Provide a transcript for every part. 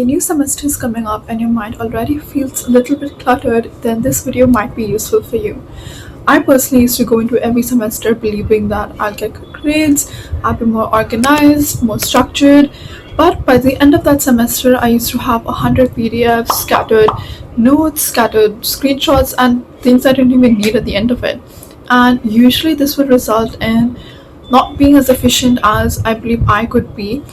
a new semester is coming up and your mind already feels a little bit cluttered, then this video might be useful for you. I personally used to go into every semester believing that I'll get good grades, I'll be more organized, more structured, but by the end of that semester, I used to have 100 PDFs, scattered notes, scattered screenshots, and things I didn't even need at the end of it. And usually, this would result in not being as efficient as I believe I could be.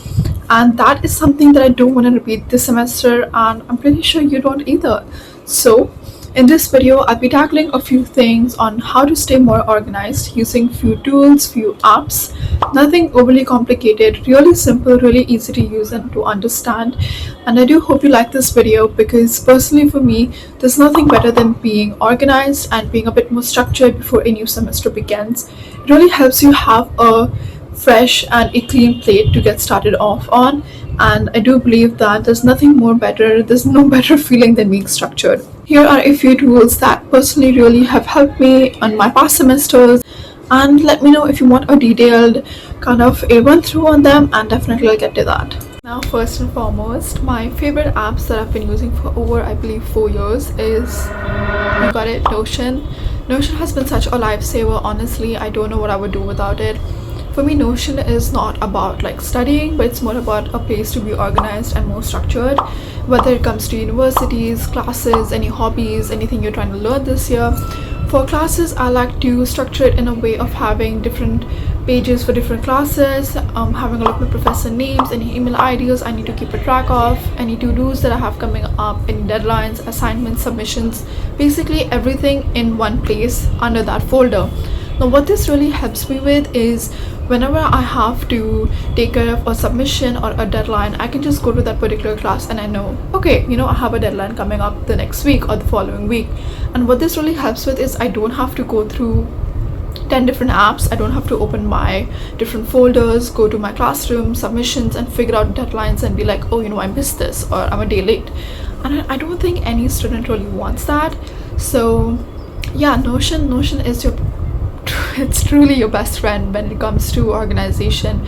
And that is something that I don't want to repeat this semester, and I'm pretty sure you don't either. So in this video, I'll be tackling a few things on how to stay more organized using few tools, few apps. Nothing overly complicated, really simple, really easy to use and to understand. And I do hope you like this video because personally for me, there's nothing better than being organized and being a bit more structured before a new semester begins. It really helps you have a fresh and a clean plate to get started off on, and I do believe that there's no better feeling than being structured. Here are a few tools that personally really have helped me on my past semesters, and let me know if you want a detailed kind of a run through on them, and definitely I'll get to that. Now, first and foremost, my favorite apps that I've been using for over, I believe, 4 years is, you got it, Notion. Notion has been such a lifesaver. Honestly, I don't know what I would do without it. For me, Notion is not about like studying, but it's more about a place to be organized and more structured, whether it comes to universities, classes, any hobbies, anything you're trying to learn this year. For classes, I like to structure it in a way of having different pages for different classes, having a lot of my professor names, any email IDs I need to keep a track of, any to-dos that I have coming up, any deadlines, assignments, submissions, basically everything in one place under that folder. Now, what this really helps me with is whenever I have to take care of a submission or a deadline, I can just go to that particular class and I know, okay, I have a deadline coming up the next week or the following week. And what this really helps with is I don't have to go through 10 different apps. I don't have to open my different folders, go to my classroom, submissions, and figure out deadlines and be like, oh, I missed this or I'm a day late. And I don't think any student really wants that. So yeah, Notion is it's truly your best friend when it comes to organization,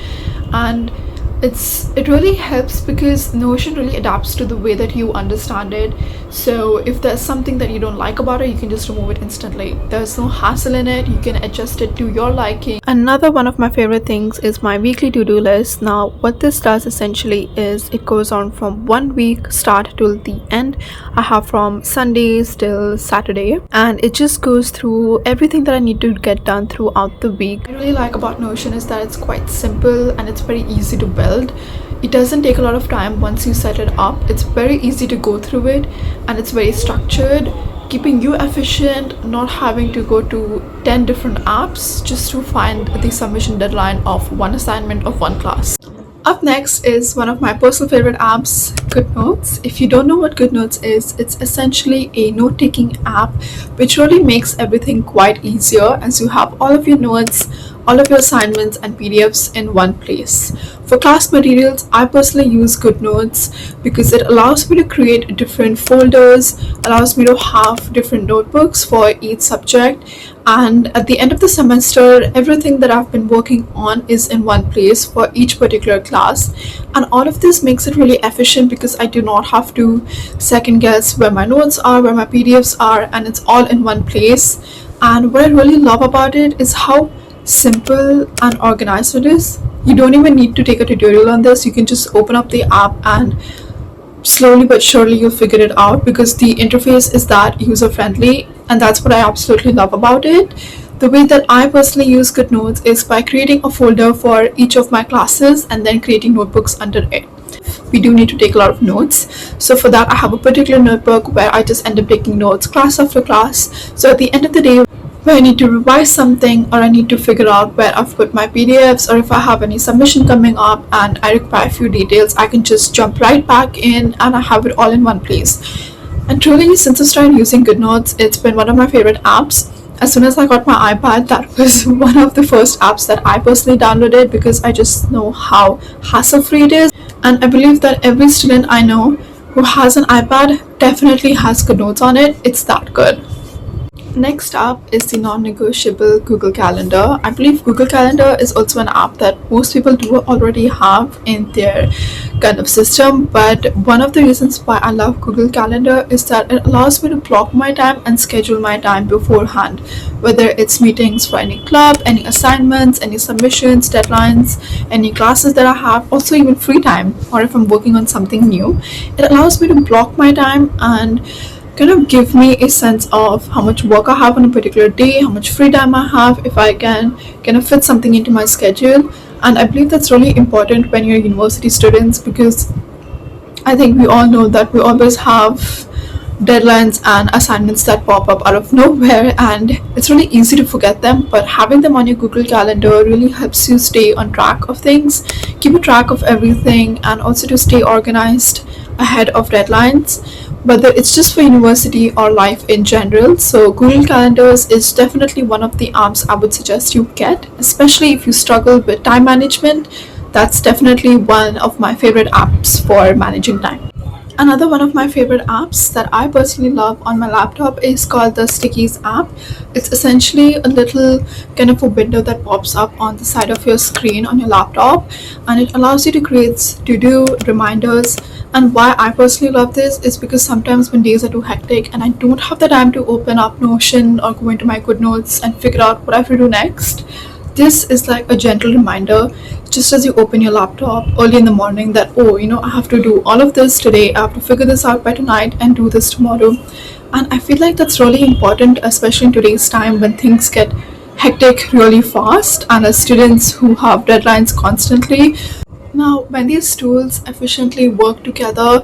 and it really helps because Notion really adapts to the way that you understand it. So if there's something that you don't like about it, you can just remove it instantly. There's no hassle in it. You can adjust it to your liking. Another one of my favorite things is my weekly to-do list. Now, what this does essentially is it goes on from 1 week start till the end. I have from Sundays till Saturday, and it just goes through everything that I need to get done throughout the week. What I really like about Notion is that it's quite simple and it's very easy to build. It doesn't take a lot of time once you set it up. It's very easy to go through it, and it's very structured, keeping you efficient, not having to go to 10 different apps just to find the submission deadline of one assignment of one class. Up next is one of my personal favorite apps, GoodNotes. If you don't know what GoodNotes is, it's essentially a note-taking app which really makes everything quite easier as you have all of your notes, all of your assignments and PDFs in one place. For class materials, I personally use GoodNotes because it allows me to create different folders, allows me to have different notebooks for each subject, and at the end of the semester, everything that I've been working on is in one place for each particular class. And all of this makes it really efficient because I do not have to second guess where my notes are, where my PDFs are, and it's all in one place. And what I really love about it is how simple and organized it is. You don't even need to take a tutorial on this. You can just open up the app and slowly but surely you'll figure it out because the interface is that user friendly, and that's what I absolutely love about it. The way that I personally use GoodNotes is by creating a folder for each of my classes and then creating notebooks under it. We do need to take a lot of notes, so for that I have a particular notebook where I just end up taking notes class after class. So at the end of the day, where I need to revise something or I need to figure out where I've put my PDFs, or if I have any submission coming up and I require a few details, I can just jump right back in and I have it all in one place. And truly, since I started using GoodNotes, it's been one of my favorite apps. As soon as I got my iPad, that was one of the first apps that I personally downloaded because I just know how hassle-free it is. And I believe that every student I know who has an iPad definitely has GoodNotes on it. It's that good. Next up is the non-negotiable Google Calendar. I believe Google Calendar is also an app that most people do already have in their kind of system, but one of the reasons why I love Google Calendar is that it allows me to block my time and schedule my time beforehand, whether it's meetings for any club, any assignments, any submissions, deadlines, any classes that I have, also even free time, or if I'm working on something new. It allows me to block my time and kind of give me a sense of how much work I have on a particular day, how much free time I have, if I can kind of fit something into my schedule. And I believe that's really important when you're university students, because I think we all know that we always have deadlines and assignments that pop up out of nowhere, and it's really easy to forget them. But having them on your Google Calendar really helps you stay on track of things, keep a track of everything, and also to stay organized ahead of deadlines, whether it's just for university or life in general. So Google Calendars is definitely one of the apps I would suggest you get, especially if you struggle with time management. That's definitely one of my favorite apps for managing time. Another one of my favorite apps that I personally love on my laptop is called the Stickies app. It's essentially a little kind of a window that pops up on the side of your screen on your laptop, and it allows you to create to-do reminders. And why I personally love this is because sometimes when days are too hectic and I don't have the time to open up Notion or go into my GoodNotes and figure out what I have to do next, this is like a gentle reminder just as you open your laptop early in the morning that, oh, I have to do all of this today, I have to figure this out by tonight and do this tomorrow. And I feel like that's really important, especially in today's time when things get hectic really fast and as students who have deadlines constantly. Now, when these tools efficiently work together,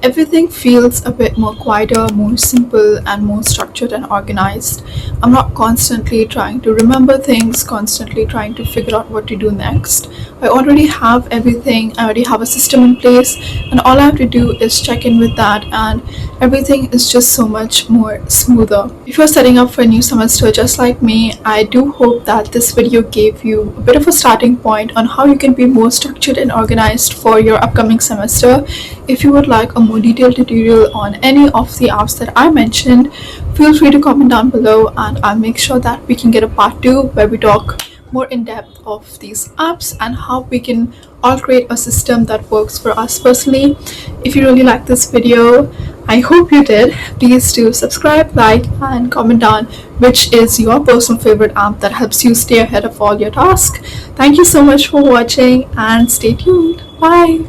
everything feels a bit more quieter, more simple, and more structured and organized. I'm not constantly trying to remember things, constantly trying to figure out what to do next. I already have everything, I already have a system in place, and all I have to do is check in with that, and everything is just so much more smoother. If you're setting up for a new semester just like me, I do hope that this video gave you a bit of a starting point on how you can be more structured and organized for your upcoming semester. If you would like a more detailed tutorial on any of the apps that I mentioned, feel free to comment down below, and I'll make sure that we can get a part 2 where we talk more in depth of these apps and how we can all create a system that works for us personally. If you really like this video, I hope you did, please do subscribe, like, and comment down which is your personal favorite app that helps you stay ahead of all your tasks. Thank you so much for watching and stay tuned. Bye.